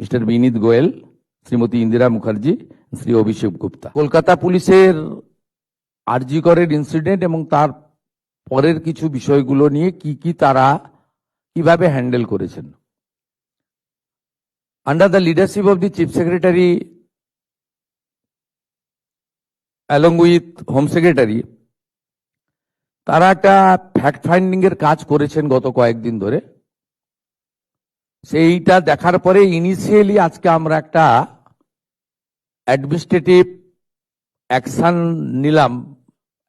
Mister বিনীত গোয়েল, শ্রীমতী ইন্দিরা মুখার্জি, শ্রী অভিষেক গুপ্তা। কলকাতা পুলিশের আরজি করের incident এবং তার পরের কিছু বিষয়গুলো নিয়ে কি তারা কিভাবে হ্যান্ডেল করেছেন। Under the leadership of the chief secretary along with home secretary, তারা একটা ফ্যাক্ট ফাইন্ডিং এর কাজ করেছেন গত কয়েকদিন ধরে। সেইটা দেখার পরে ইনিশিয়ালি আজকে আমরা একটা অ্যাডমিনিস্ট্রেটিভ অ্যাকশন নিলাম।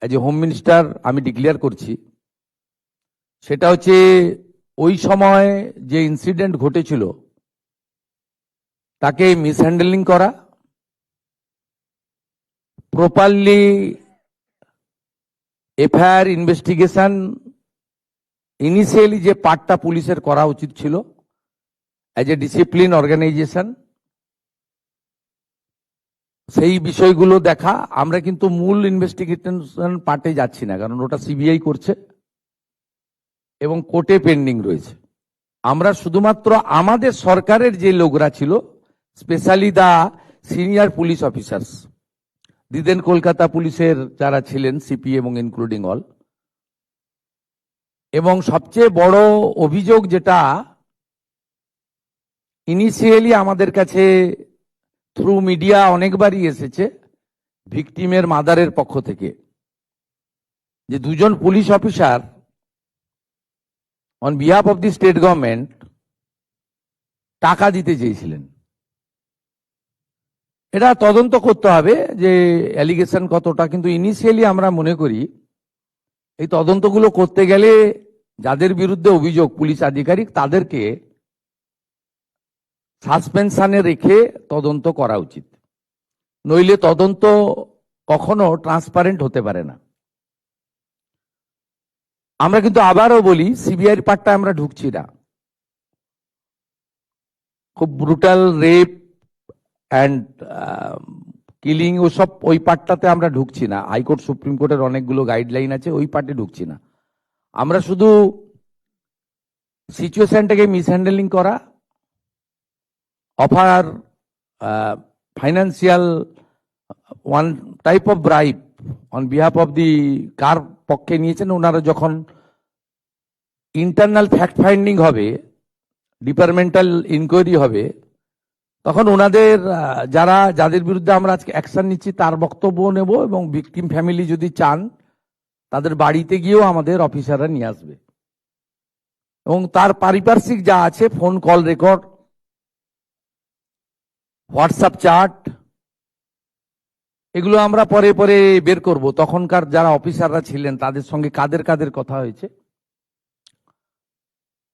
এজ এ হোম মিনিস্টার আমি ডিক্লেয়ার করছি, সেটা হচ্ছে ওই সময় যে ইনসিডেন্ট ঘটেছিল তাকে মিসহ্যান্ডেলিং করা, প্রপারলি এফআইআর ইনভেস্টিগেশন ইনিশিয়ালি যে পার্টটা পুলিশের করা উচিত ছিল অ্যাজ এ ডিসিপ্লিন অর্গানাইজেশন, সেই বিষয়গুলো দেখা। আমরা কিন্তু মূল ইনভেস্টিগেশন পার্টে যাচ্ছি না, কারণ ওটা সিবিআই করছে এবং কোর্টে পেন্ডিং রয়েছে। আমরা শুধুমাত্র আমাদের সরকারের যে লোকরা ছিল, specially the senior police officers, the then Kolkata পুলিশের যারা ছিলেন সিপি এবং ইনক্লুডিং অল, এবং সবচেয়ে বড় অভিযোগ যেটা ইনিশিয়ালি আমাদের কাছে থ্রু মিডিয়া অনেকবারই এসেছে ভিকটিমের মাদারের পক্ষ থেকে, যে দুজন police officer on behalf of the state government টাকা দিতে চেয়েছিলেন। এটা তদন্ত করতে হবে যে অ্যালিগেশন কতটা, কিন্তু ইনিশিয়ালি আমরা মনে করি এই তদন্তগুলো করতে গেলে যাদের বিরুদ্ধে অভিযোগ পুলিশ আধিকারিক, তাদেরকে সাসপেনশনে রেখে তদন্ত করা উচিত, নইলে তদন্ত কখনো ট্রান্সপারেন্ট হতে পারে না। আমরা কিন্তু আবারও বলি, সিবিআইয়ের পার্টটা আমরা ঢুকছি না। খুব ব্রুটাল রেপ অ্যান্ড কিলিং ওসব ওই পার্টটাতে আমরা ঢুকছি না। হাইকোর্ট সুপ্রিম কোর্টের অনেকগুলো গাইডলাইন আছে, ওই পার্টে ঢুকছি না। আমরা শুধু সিচুয়েশনটাকে মিসহ্যান্ডেলিং করা, offer financial one type of bribe on behalf of the, কার পক্ষে নিয়েছেন ওনারা, যখন ইন্টারনাল ফ্যাক্ট ফাইন্ডিং হবে, ডিপার্টমেন্টাল ইনকোয়ারি হবে, তখন ওনাদের যাদের বিরুদ্ধে আমরা আজকে অ্যাকশন নিচ্ছি তার বক্তব্য নেব, এবং ভিকটিম ফ্যামিলি যদি চান তাদের বাড়িতে গিয়েও আমাদের অফিসাররা নিয়ে আসবে, এবং তার পারিপার্শ্বিক যা আছে, phone call record, WhatsApp chat, এগুলো আমরা পরে পরে বের করব। তখনকার যারা অফিসাররা ছিলেন তাদের সঙ্গে কাদের কাদের কথা হয়েছে,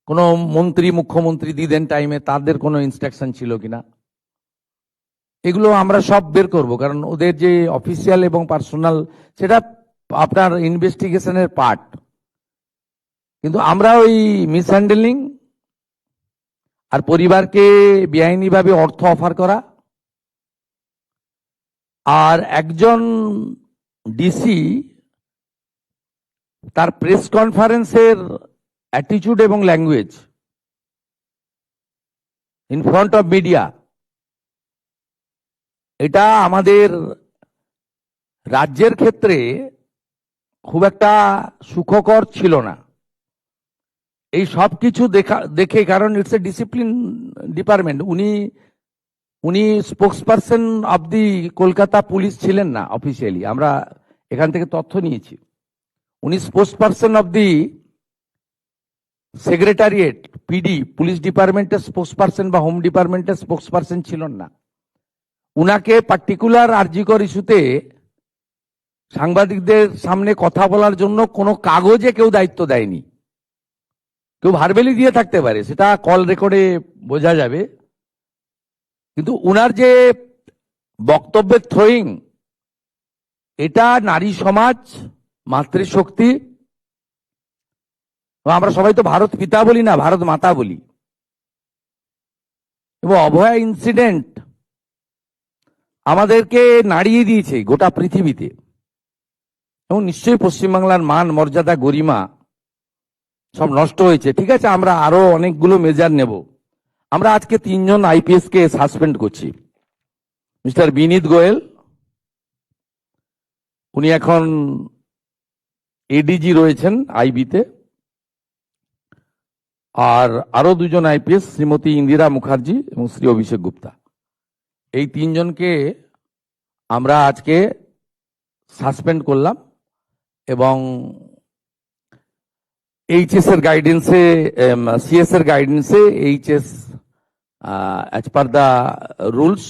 কোন মন্ত্রী মুখ্যমন্ত্রী দিদেন টাইমে তাদের কোনো ইনস্ট্রাকশন ছিল কিনা, এগুলো আমরা সব বের করব। কারণ ওদের যে অফিসিয়াল এবং পার্সোনাল, সেটা আপনার ইনভেস্টিগেশনের পার্ট। কিন্তু আমরা ওই মিসহ্যান্ডেলিং আর পরিবারকে বেআইনিভাবে অর্থ অফার করা, আর একজন ডিসি তার প্রেস কনফারেন্সের অ্যাটিটিউড এবং language in front of media, এটা আমাদের রাজ্যের ক্ষেত্রে খুব একটা সুখকর ছিল না। এই সব কিছু দেখে, কারণ ইটস এ ডিসিপ্লিন ডিপার্টমেন্ট, উনি spokesperson of the Kolkata police ছিলেন না অফিসিয়ালি, আমরা এখান থেকে তথ্য নিয়েছি। উনি spokesperson of the secretariat PD, police ডিপার্টমেন্টের স্পোক্সপারসন বা হোম ডিপার্টমেন্টের স্পোক্সপারসন ছিলেন না। উনাকে পার্টিকুলার আরজিকর ইস্যুতে সাংবাদিকদের সামনে কথা বলার জন্য কোনো কাগজে কেউ দায়িত্ব দেয়নি। কেউ ভার্বেলি দিয়ে থাকতে পারে, সেটা কল রেকর্ডে বোঝা যাবে, কিন্তু উনার যে বক্তব্যের থ্রোয়িং, এটা নারী সমাজ, মাতৃশক্তি, আমরা সবাই তো ভারত পিতা বলি না, ভারত মাতা বলি। এবং অভয়া ইনসিডেন্ট আমাদেরকে নাড়িয়ে দিয়েছে গোটা পৃথিবীতে, এবং নিশ্চয়ই পশ্চিমবাংলার মান মর্যাদা গরিমা সব নষ্ট হয়েছে। ঠিক আছে, আমরা আরো অনেকগুলো মেজার নেব। আমরা আজকে 3 জন আইপিএস কে সাসপেন্ড করছি। মিস্টার বিনীত গোয়েল, উনি এখন এডিজি রয়েছেন আইবিতে, আর আরো 2 জন আইপিএস, শ্রীমতী ইন্দিরা মুখার্জি এবং শ্রী অভিষেক গুপ্তা। এই 3 জনকে আমরা আজকে সাসপেন্ড করলাম এবং এইচএস এর গাইডেন্সে, সিএস এর গাইডেন্সে HS as per the rules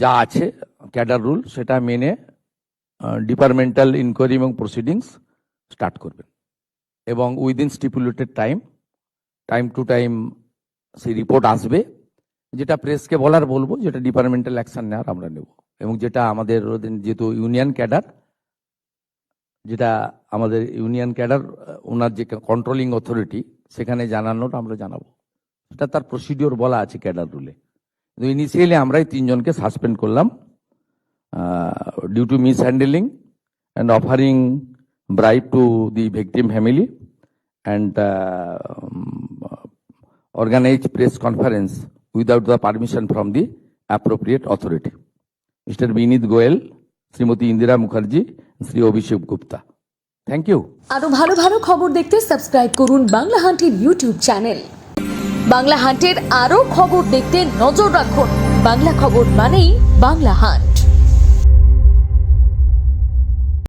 যা আছে ক্যাডার রুল, সেটা মেনে ডিপার্টমেন্টাল ইনকোয়ারি এবং প্রসিডিংস স্টার্ট করবেন এবং within stipulated time to time সেই রিপোর্ট আসবে। যেটা প্রেসকে বলবো, যেটা ডিপার্টমেন্টাল অ্যাকশন নেওয়ার আমরা নেব, এবং যেটা আমাদের যেহেতু ইউনিয়ন ক্যাডার, ওনার যে কন্ট্রোলিং অথরিটি, সেখানে জানানোর আমরা জানাবো। সেটা তার প্রসিডিওর বলা আছে ক্যাডার রুলে। কিন্তু ইনিশিয়ালি আমরাই 3 জনকে সাসপেন্ড করলাম due to mishandling and offering bribe to the victim family and organize press conference without the permission from the appropriate authority. Mr. Binit Goel, Srimati Indira Mukherjee, Sri Abhishek Gupta. Thank you. আরো ভালো ভালো খবর দেখতে subscribe করুন Bangla হান্টের YouTube channel. Bangla হান্টের আরো খবর দেখতে নজর রাখুন। বাংলা খবর মানেই বাংলা হান্ট।